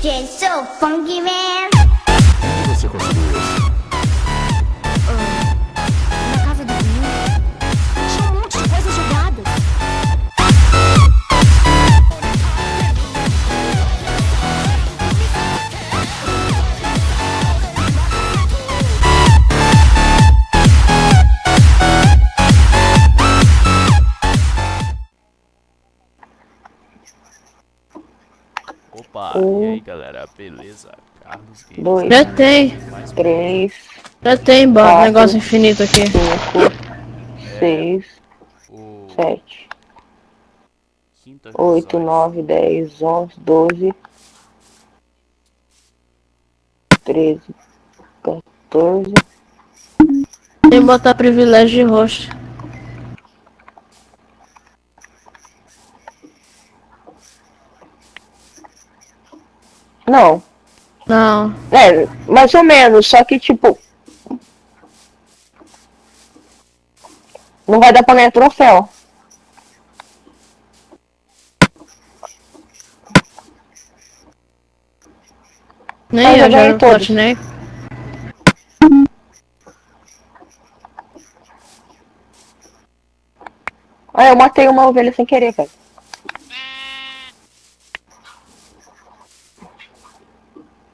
DJ so funky, man. Onde você conseguiu isso? Na casa do Bill. Tinha um monte de coisas jogadas. Opa, e aí galera, beleza? Carlos Games. 2, Já tem. 3, Já tem, Quatro. negócio infinito aqui. 5, 6, O 7, quinto 8, episódio. 9, 10, 11, 12, 13, 14. Tem que botar privilégio de host. Não, Não. é, mais ou menos, só que tipo, não vai dar pra ganhar troféu. Nem Ah, já eu ganhei jogo todos. Fortnite. Ah, eu matei uma ovelha sem querer, cara.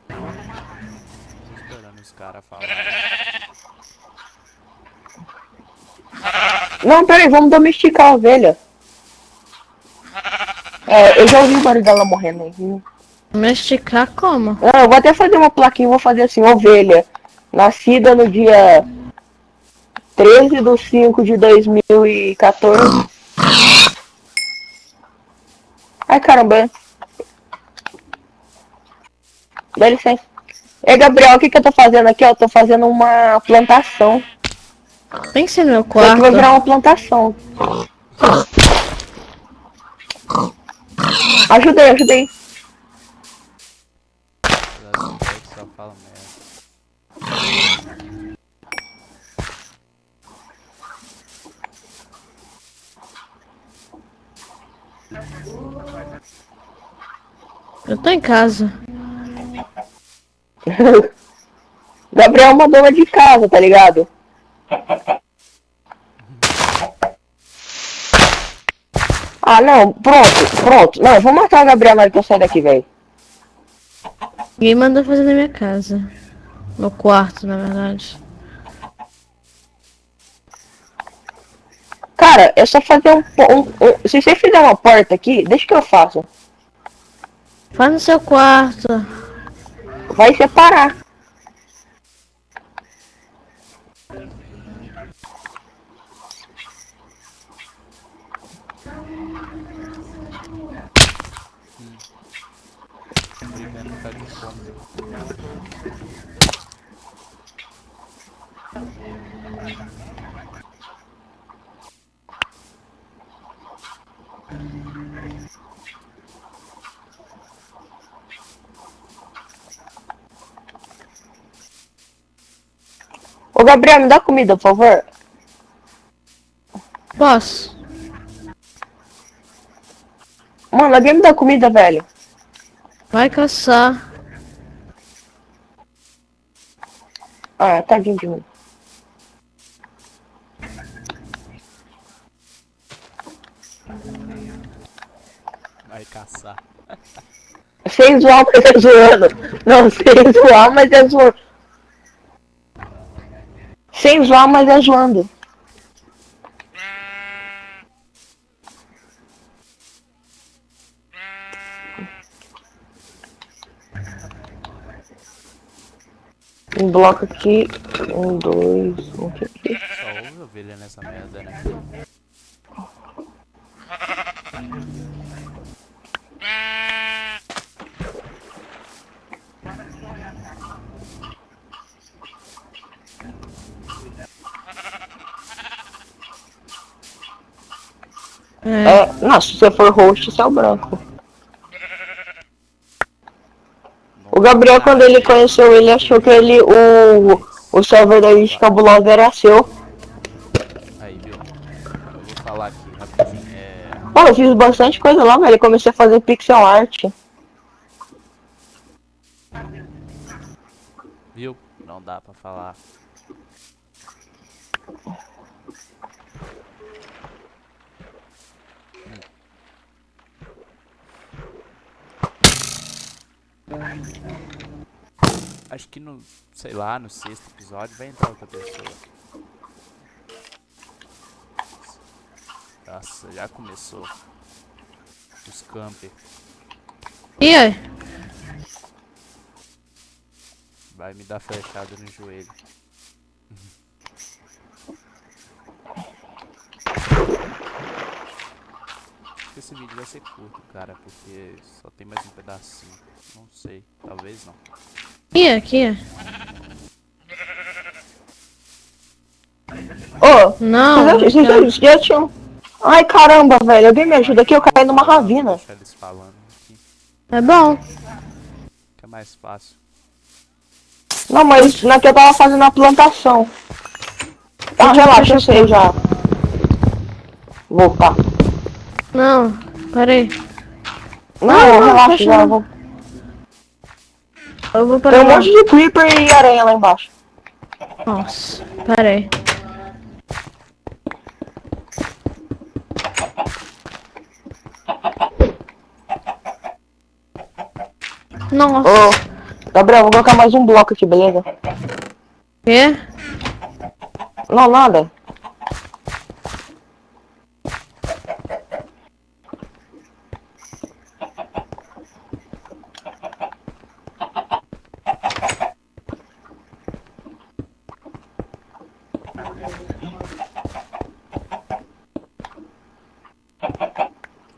Tô esperando os caras falarem. Não, peraí, vamos domesticar a ovelha. É, eu já ouvi o barulho dela morrendo aí. Domesticar como? Ah, eu vou até fazer uma plaquinha, vou fazer assim, ovelha. Nascida no dia 13/5/2014. Ai, caramba. Dá licença. Ei, Gabriel, o que que eu tô fazendo aqui? Eu tô fazendo uma plantação. Tem que ser no meu Isso aqui vai virar quarto. uma plantação. Ajudei, ajudei. As ideias que só falam merda. Eu tô em casa. Gabriel é uma dona de casa, tá ligado? Ah, não, pronto, pronto. Não, eu vou matar o Gabriel na hora que eu sair daqui, velho. Ninguém mandou fazer na minha casa. No quarto, na verdade. Cara, é só fazer se você fizer uma porta aqui, deixa que eu faço. Faz no seu quarto. Vai separar. Brigando por causa de fome. Ô, Gabriel, me dá comida, por favor. Posso? Mano, alguém me dá comida, velho. Vai caçar. Ah, tadinho de mim. Vai caçar. Sem zoar, mas é zoando. Não, sem zoar, mas é zoando. Sem zoar, mas é zoando. Um bloco aqui. Um, dois, um aqui. Só ouve ovelha nessa merda, né? É. Não, se você for host, você é o branco. O Gabriel, quando ele conheceu ele, achou que o server da Elite Cabulosa era seu. Aí, viu? Eu vou falar aqui rapidinho. Pô, eu fiz bastante coisa lá, velho. Eu comecei a fazer pixel art. Viu? Não dá pra falar. Acho que no, sei lá, no 6º episódio vai entrar outra pessoa. Nossa, já começou. Os camper. E aí? Vai me dar flechada no joelho. Esse vídeo vai ser curto, cara, porque só tem mais um pedacinho. Não sei, talvez não. Aqui. Ô, Não. vocês já tinham... Ai, caramba, velho. Alguém me ajuda aqui, eu caí numa ravina. Deixa eles falando aqui, É bom. que é mais fácil. Não, mas naqui eu tava fazendo a plantação. Ah, relaxa, eu sei já. Voltar. Não, peraí. Não, relaxa, fecha já não. vou. Eu vou Tem parar um lá. monte de creeper e aranha lá embaixo. Nossa, peraí. Nossa. Ô, Gabriel, vou colocar mais um bloco aqui, beleza? Quê? Não, nada.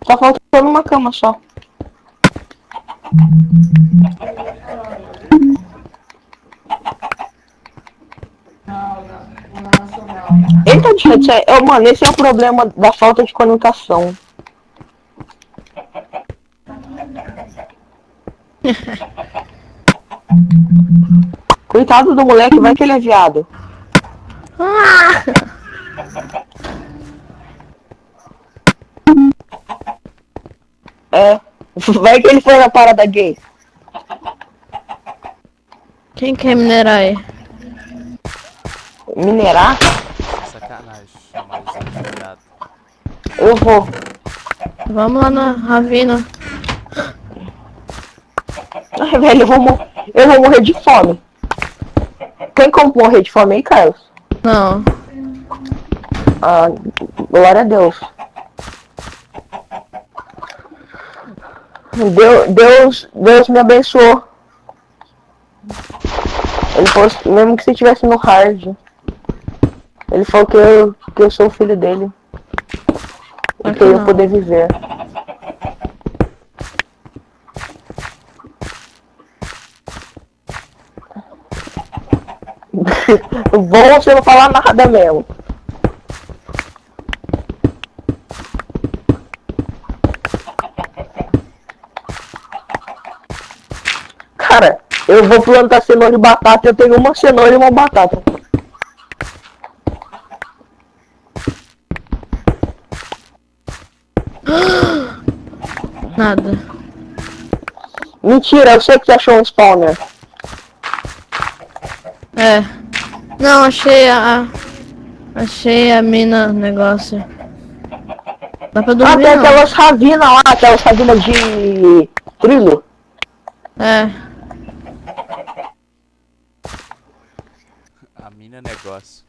Tá faltando uma cama só. Eita, chat, mano, esse é o problema da falta de comunicação. Coitado do moleque, vai que ele é viado. É, vai que ele foi na parada gay. Quem quer minerar aí? Minerar? Sacanagem, chamar os outros de viado. Eu vou. Vamos lá na ravina. Ai, velho, eu vou morrer de fome. Tem como morrer de fome aí, Carlos? Não. Ah, glória a Deus. Deus me abençoou. Ele falou, mesmo que você estivesse no hard, ele falou que eu sou o filho dele. E que eu ia poder viver. Bom, você não falar nada mesmo. Cara, eu vou plantar cenoura e batata, eu tenho uma cenoura e uma batata. Nada. Mentira, eu sei que você achou um spawner. É. Não, achei a mina negócio. Dá pra Ah, dormir tem não. aquelas ravinas lá, aquelas ravinas de trilho. É. A mina é negócio.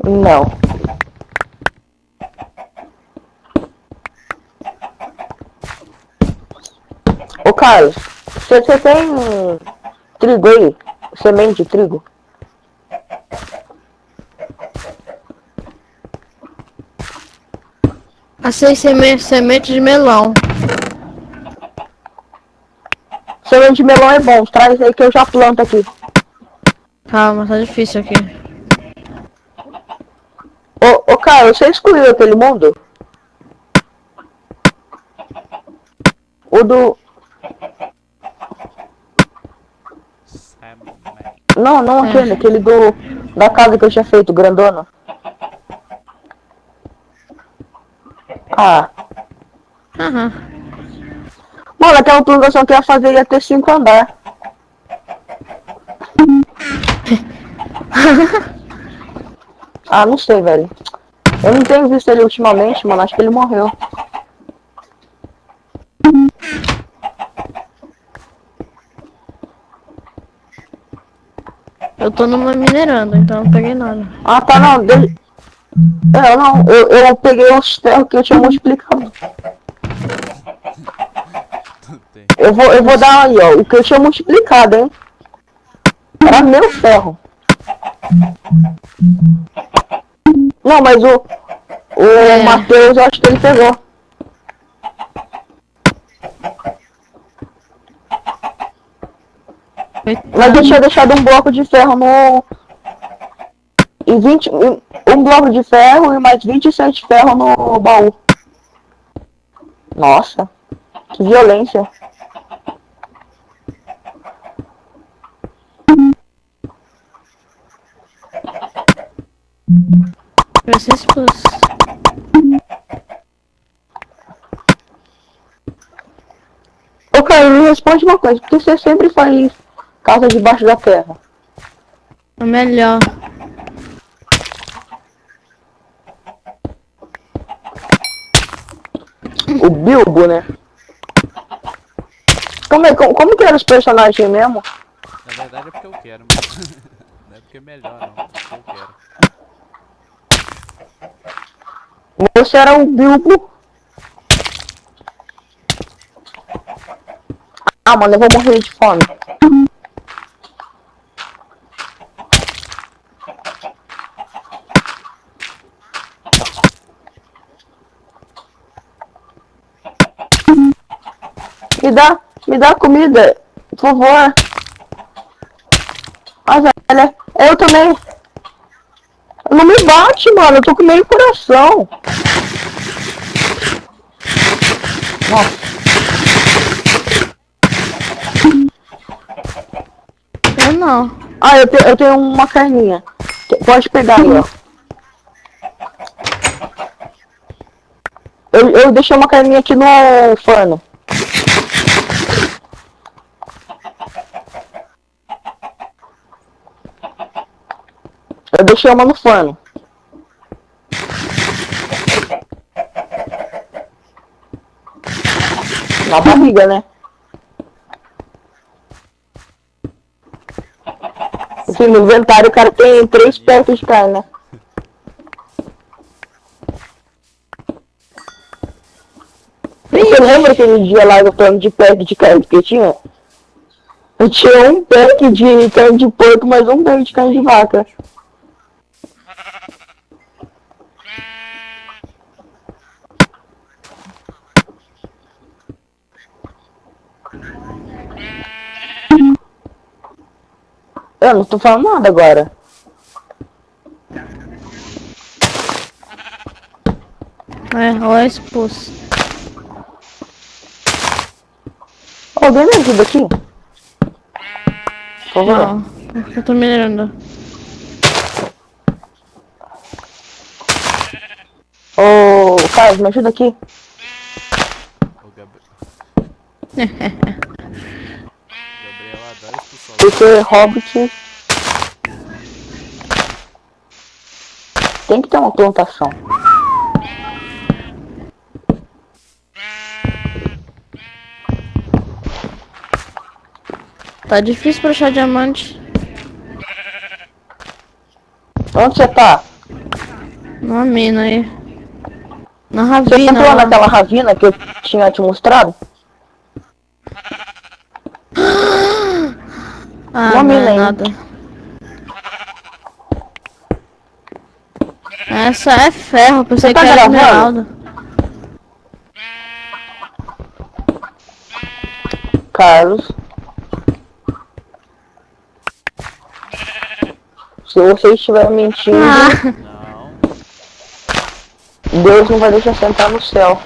Não. Ô Carlos, você tem trigo aí? Semente de trigo? Achei semente de melão. Semente de melão é bom, traz aí que eu já planto aqui. Calma, tá difícil aqui. Ô Carlos, você excluiu aquele mundo? O do... Não, aquele da casa que eu tinha feito, grandona. Ah, Aham. Não, naquela plantação que eu ia fazer ia ter 5 andar. Ah, não sei, velho. Eu não tenho visto ele ultimamente, mano. Acho que ele morreu. Eu tô numa minerando, então eu não peguei nada. Ah, tá, não. É, não. Eu peguei os ferros que eu tinha multiplicado. Tem. Eu vou dar aí, ó. O que eu tinha multiplicado, hein? Era meu ferro. Não, mas o Matheus, eu acho que ele pegou. Mas eu tinha deixado um bloco de ferro no... Um bloco de ferro e mais 27 ferro no baú. Nossa, que violência. Vai ser expulso. Ô, cara, me responde uma coisa. Por que você sempre faz casa debaixo da terra? É melhor. O Bilbo, né? Como que eram os personagens mesmo? Na verdade é porque eu quero, mas não é porque é melhor não, é porque eu quero. Você era o Bilbo. Ah, mano, eu vou morrer de fome. Me dá comida, por favor. Ah, velho, eu também. Não me bate, mano, eu tô com meio coração. Nossa. Eu não. Ah, eu tenho uma carninha. Pode pegar aí, ó. Eu deixei uma carninha aqui no forno. Eu deixei uma no forno. Na barriga, né? Assim, no inventário o cara tem 3 peças de carne, né? Você lembra aquele dia lá do plano de pack de carne que eu tinha? Eu tinha um pack de carne de porco, mais um pack de carne de vaca. Eu não tô falando nada agora. Ou é expulso. Alguém me ajuda aqui? Por favor. Não, eu tô minerando. Ô, Carlos, me ajuda aqui. O Gabriel adora expulsar o Porque Hobbit tem que ter uma plantação. Tá difícil pra achar diamante. Onde você tá? Numa mina aí. Na Você ravina entrou lá. naquela ravina que eu tinha te mostrado? Ah, Uma não mina é aí. nada. Essa é ferro, pensei Você tá que era gravando? esmeralda. Carlos. Se você estiver mentindo, Ah, Não, Deus não vai deixar você entrar no céu.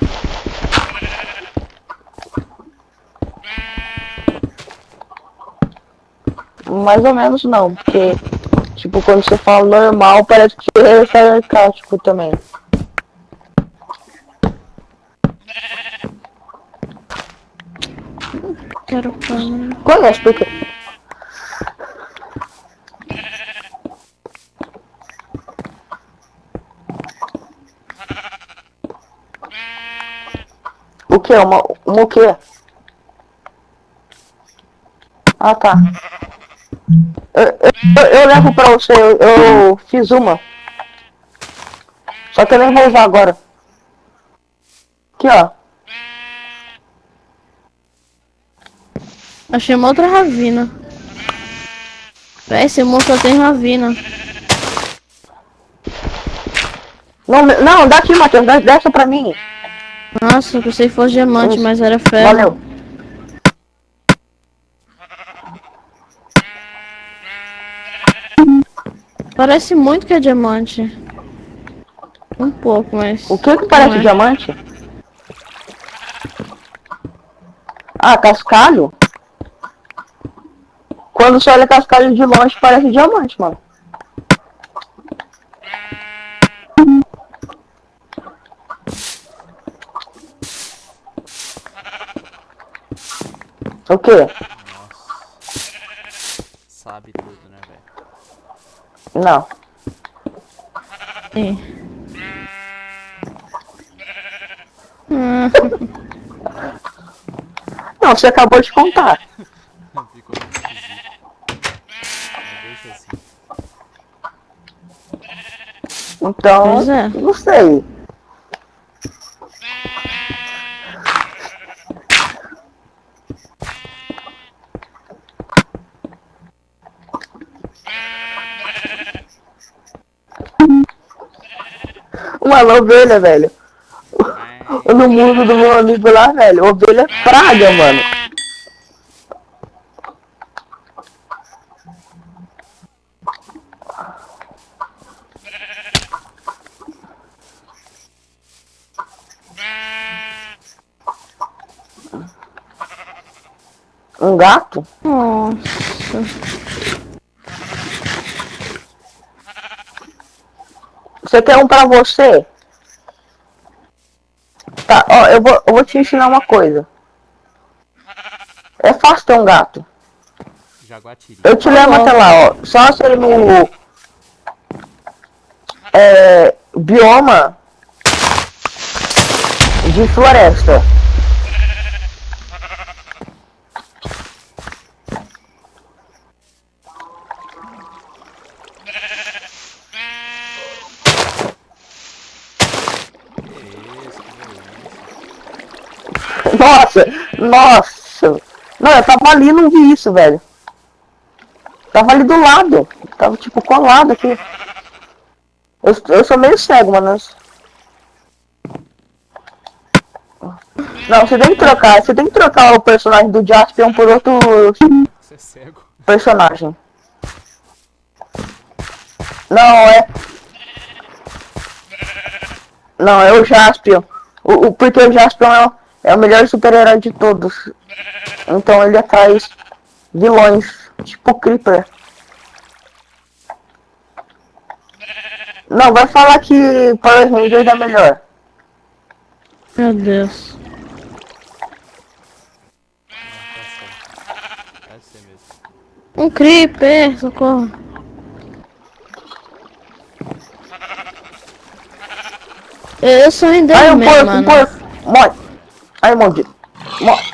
Mais ou menos não, porque, tipo, quando você fala normal, parece que você é sarcástico também. quero câmera. Conhece, porque... O que? Uma o quê? Ah, tá. Eu levo pra você, eu fiz uma. Só que eu nem vou usar agora. Aqui, ó. Achei uma outra ravina. Véi, esse monstro só tem ravina. Não, dá aqui, Matheus, dá essa pra mim. Nossa, eu pensei que fosse diamante, mas era ferro. Valeu. Parece muito que é diamante. Um pouco, mas... O que parece não é. diamante? Ah, cascalho? Quando você olha cascalho de longe, parece diamante, mano. O quê? Sabe tudo, né, velho? Não. É. Ah, Não, você acabou de contar. Ficou muito esquisito. Mas deixa assim. Então, Pois é. não sei. Uma ovelha, velho. No mundo do meu amigo lá, velho. Ovelha é praga, mano. Um gato? nossa. Você quer um pra você? Tá, ó, eu vou te ensinar uma coisa. É fácil ter um gato. Jaguatiri. Eu te levo até lá, ó. Só você no... bioma de floresta. Nossa, nossa. Não, eu tava ali e não vi isso, velho. Tava ali do lado. Tava tipo colado aqui. Eu sou meio cego, mano. Não, você tem que trocar. Você tem que trocar o personagem do Jaspion por outro Você é cego. personagem. Não, é o Jaspion. Porque o Jaspion é o melhor super-herói de todos. Então ele atrai vilões, tipo o Creeper. Não, vai falar que Power Rangers é melhor. Meu Deus. Deve ser mesmo. Um creeper, socorro. Eu sou Aí Enderman, um mano. porco, morre. Aí, maldito. Morre.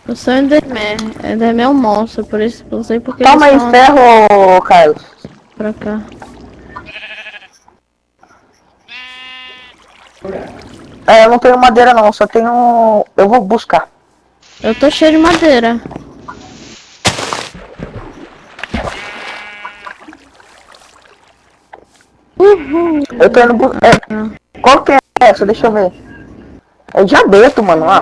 Eu sou Enderman. Enderman é um monstro, por isso não sei porque Toma aí eles estão ferro, Carlos. pra cá. Eu não tenho madeira não, só tenho... Eu vou buscar. Eu tô cheio de madeira. Uhul. Eu tô indo buscar... Qual que é essa? Deixa eu ver. É diabeto, mano. Ah.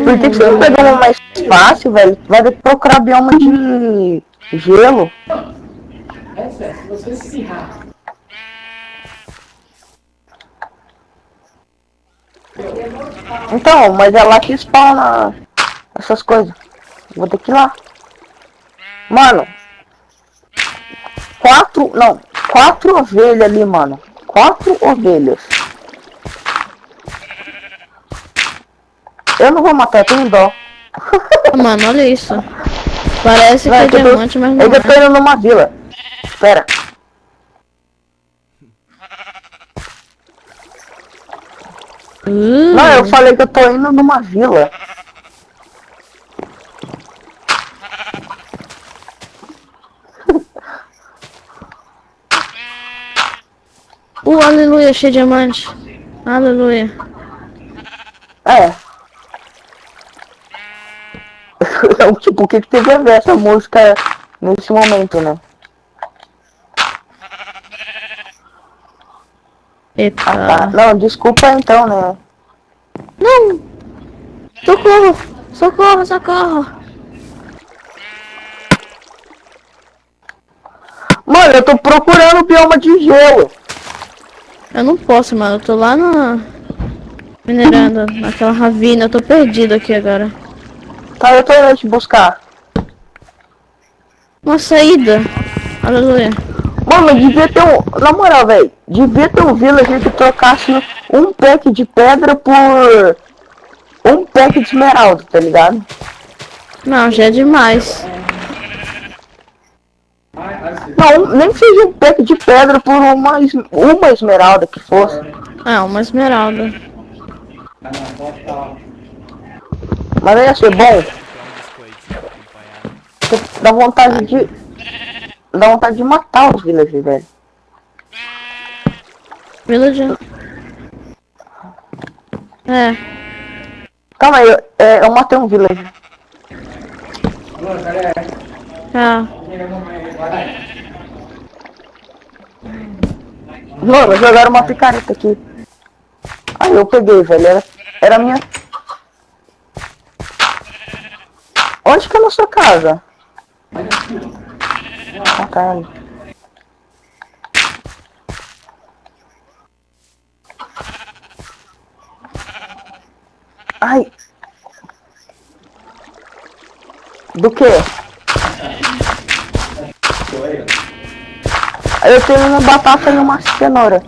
Por que você não pegou uma mais fácil, velho? Vai ter que procurar bioma de gelo. Então, mas é lá que spawna essas coisas. Vou ter que ir lá. Mano. 4 ovelhas ali, mano. 4 ovelhas. Eu não vou matar, eu tenho dó. Mano, olha isso. Parece que Não, é é que diamante, mas não eu tô é. indo numa vila. Espera. Não, eu falei que eu tô indo numa vila. Aleluia, cheio de diamante. Aleluia. É. Tipo, o que teve a ver essa música nesse momento, né? Eita. Ah, tá. Não, desculpa então, né? Não! Socorro! Socorro, socorro! Mano, eu tô procurando o bioma de gelo. Eu não posso, mano. Eu tô lá na... minerando, naquela ravina. Eu tô perdido aqui agora. Tá, eu tô indo te buscar. Uma saída. Aleluia. Mano, devia ter um... Na moral, velho. Devia ter um villager que trocasse um pack de pedra por... um pack de esmeralda, tá ligado? Não, já é demais. Não, nem que seja um pack de pedra por uma esmeralda que fosse. Ah, uma esmeralda. Mas não ia ser bom. Então, biscoitinho acompanhado. Porque dá vontade de... dá vontade de matar os villagers, velho. Villager. É. Calma aí, eu matei um villager. Ah. Mano, jogaram uma picareta aqui. Aí eu peguei, velho. Era minha... Onde que é a nossa casa? Ah, tá ali. Ai. Do que? Eu tenho uma batata e uma cenoura.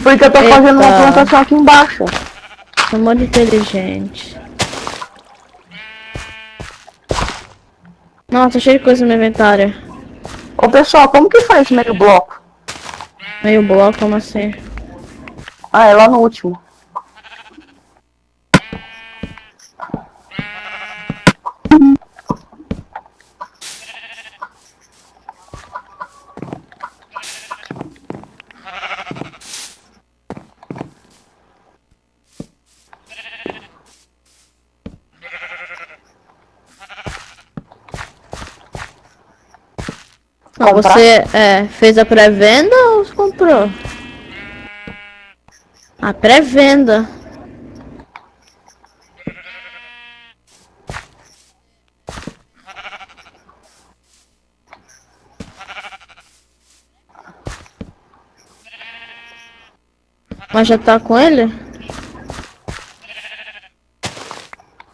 Porque eu tô fazendo uma plantação aqui embaixo. É muito inteligente. Nossa, cheio de coisa no inventário. Ô pessoal, como que faz meio bloco? Meio bloco, como assim? Ah, é lá no último. Não, Comprar? você fez a pré-venda ou comprou? A pré-venda. Mas já tá com ele?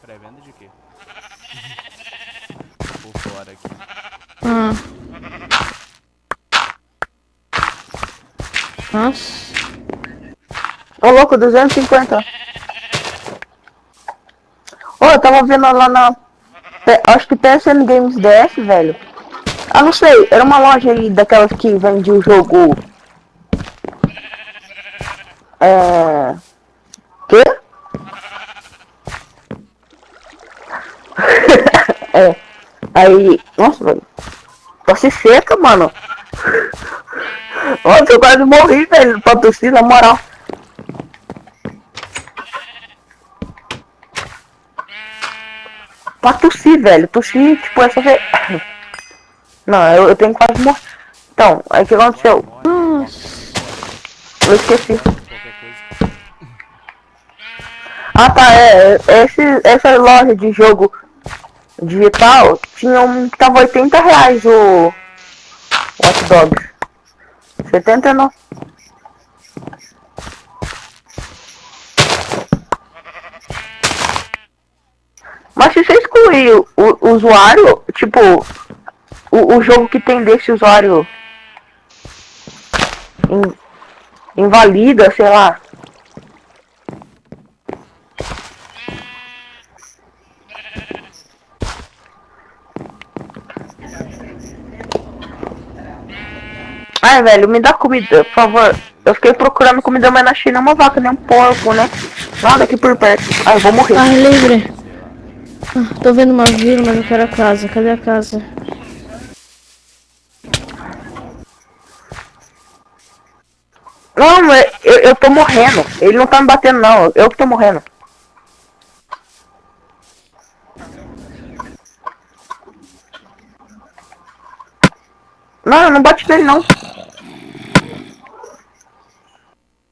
Pré-venda de quê? Por fora aqui. Ah. Nossa. Ô louco, 250. Ô, eu tava vendo lá na... acho que PSN Games DF, velho. Ah, não sei, era uma loja aí daquelas que vende o jogo... Quê? Aí... Nossa, velho. Tosse seca, mano. Nossa, eu quase morri, velho, pra tossir, na moral. Pra tossir, velho. Tossir, tipo, essa vez... Não, eu tenho quase morrer. Então, aí o que aconteceu? Nossa. Eu esqueci. Qualquer coisa. Ah, tá, essa loja de jogo digital tinha tava R$80 o Watch Dogs. 79. Mas se você excluir o usuário, tipo, o jogo que tem desse usuário invalida, sei lá. Ai, velho, me dá comida, por favor. Eu fiquei procurando comida, mas na China uma vaca, nem um porco, né? Nada aqui por perto. Ai, eu vou morrer. Ai, livre. Ah, tô vendo uma vila, mas eu quero a casa. Cadê a casa? Não, mas eu tô morrendo. Ele não tá me batendo, não. Eu que tô morrendo. Não, eu não bati nele, não.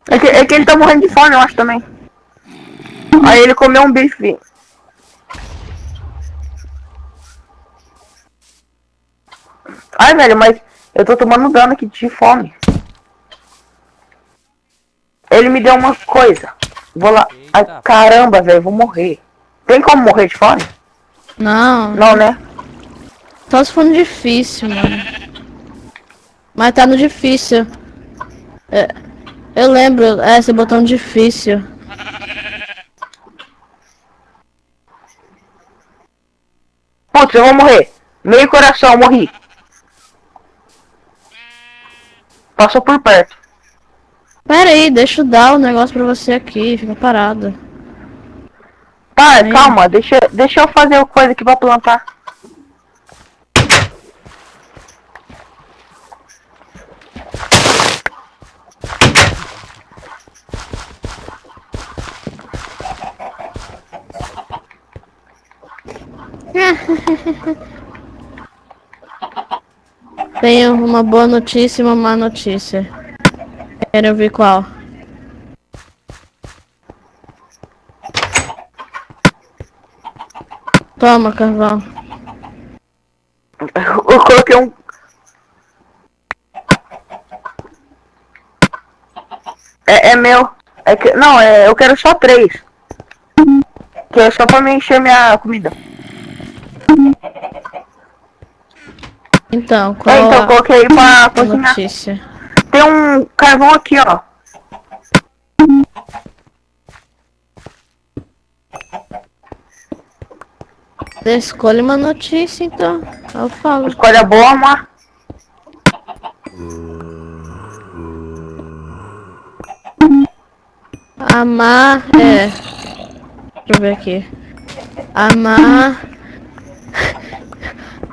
É que ele tá morrendo de fome, eu acho, também. Aí ele comeu um bife. Ai, velho, mas eu tô tomando dano aqui de fome. Ele me deu uma coisa. Vou lá. Ai, Eita. caramba, velho, vou morrer. Tem como morrer de fome? Não. Não, né? Só se for no difícil, mano. Mas tá no difícil. É, eu lembro, você botou no difícil. Putz, eu vou morrer. Meio coração, morri. Passou por perto. Pera aí, deixa eu dar o negócio pra você aqui, fica parado. Tá, Aí. calma, deixa eu fazer coisa aqui pra plantar. Tenho uma boa notícia e uma má notícia. Quero ouvir qual? Toma, carvão. Eu coloquei um... É meu. É que... Não, eu quero só 3. Que é só pra me encher minha comida. Então, qual Então, a coloquei aí pra cozinhar. notícia? Tem um carvão aqui, ó. Escolhe uma notícia, então. Eu falo. Escolha boa, má. Amar é... Deixa eu ver aqui. Amar...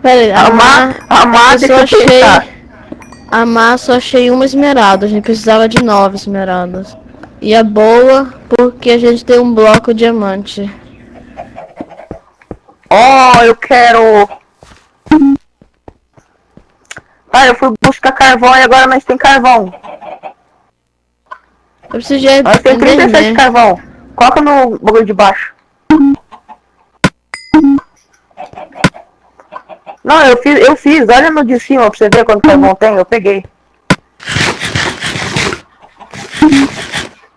Pera aí, Amar, eu deixa só eu achei... pensar. Amar, só achei uma esmeralda. A gente precisava de 9 esmeraldas. E é boa porque a gente tem um bloco diamante. Ó, eu quero... Tá, eu fui buscar carvão e agora nós tem carvão. Eu preciso de Nós tem 37 Enderman. carvão. Coloca no bagulho de baixo. Não, eu fiz. Olha no de cima pra você ver quanto carvão tem. Eu peguei.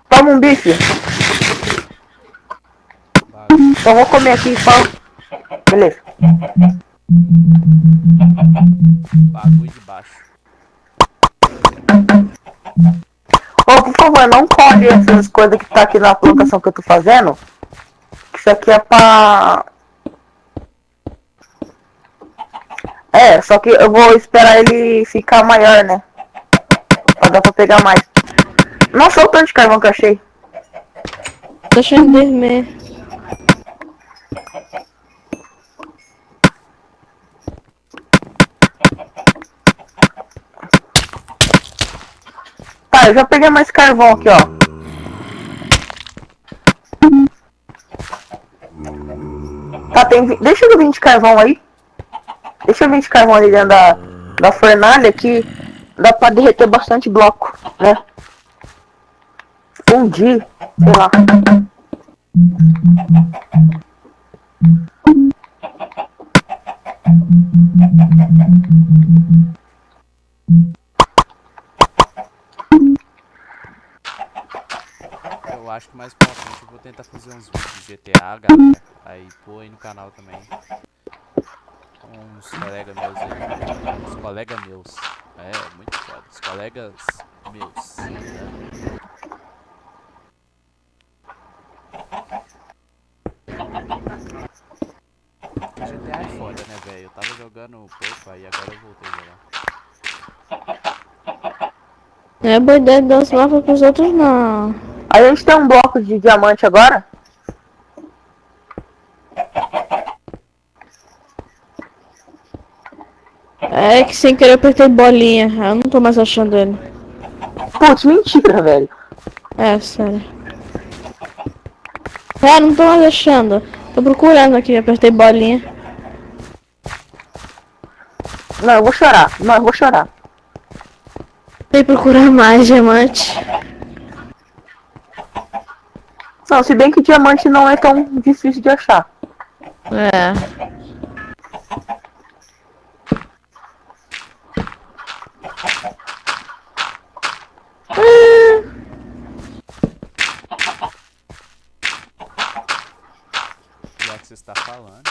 Toma um bife. Só vou comer aqui só. Beleza. Bagulho de baixo. Ô, por favor, não colhe essas coisas que tá aqui na plantação que eu tô fazendo. Isso aqui é pra... É, só que eu vou esperar ele ficar maior, né? Pra dar pra pegar mais. Nossa, olha o tanto de carvão que eu achei. Tô achando Enderman. Tá, eu já peguei mais carvão aqui, ó. Tá, deixa eu vir de carvão aí. Deixa eu vir de carvão ali dentro da fornalha que dá pra derreter bastante bloco, né? Fundir, sei lá. Eu acho que mais pra frente eu vou tentar fazer uns vídeos de GTA, galera. Aí pô aí no canal também. Com uns colegas meus aí. Uns colegas meus. É, muito foda. Os colegas meus. Né? GTA é foda, né, velho? Eu tava jogando pouco, aí agora eu voltei a jogar. Não é boa ideia dar os mapas pros outros, não. A gente tem um bloco de diamante agora? É que sem querer eu apertei bolinha. Eu não tô mais achando ele. Putz, mentira, velho. É, sério. É, não tô mais achando. Tô procurando aqui, apertei bolinha. Não, eu vou chorar. Não, eu vou chorar. Tem que procurar mais diamante. Não, se bem que diamante não é tão difícil de achar. É. Já que você está falando.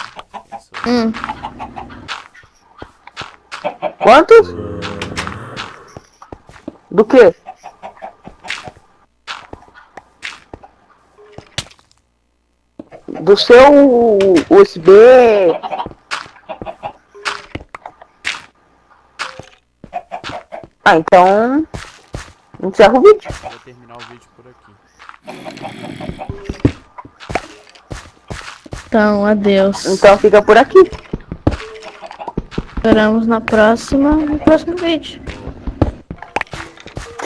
Isso Quantos? Do quê? Do seu USB. Ah, então. Encerra o vídeo. vou terminar o vídeo por aqui. Então, adeus. Então fica por aqui. Esperamos no próximo vídeo.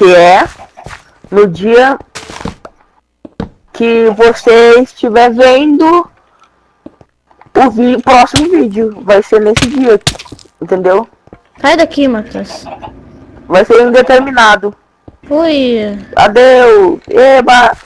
Que é no dia que você estiver vendo o próximo vídeo. Vai ser nesse dia, entendeu? Sai daqui, Matheus. Vai ser indeterminado. Fui. Adeus. Eba.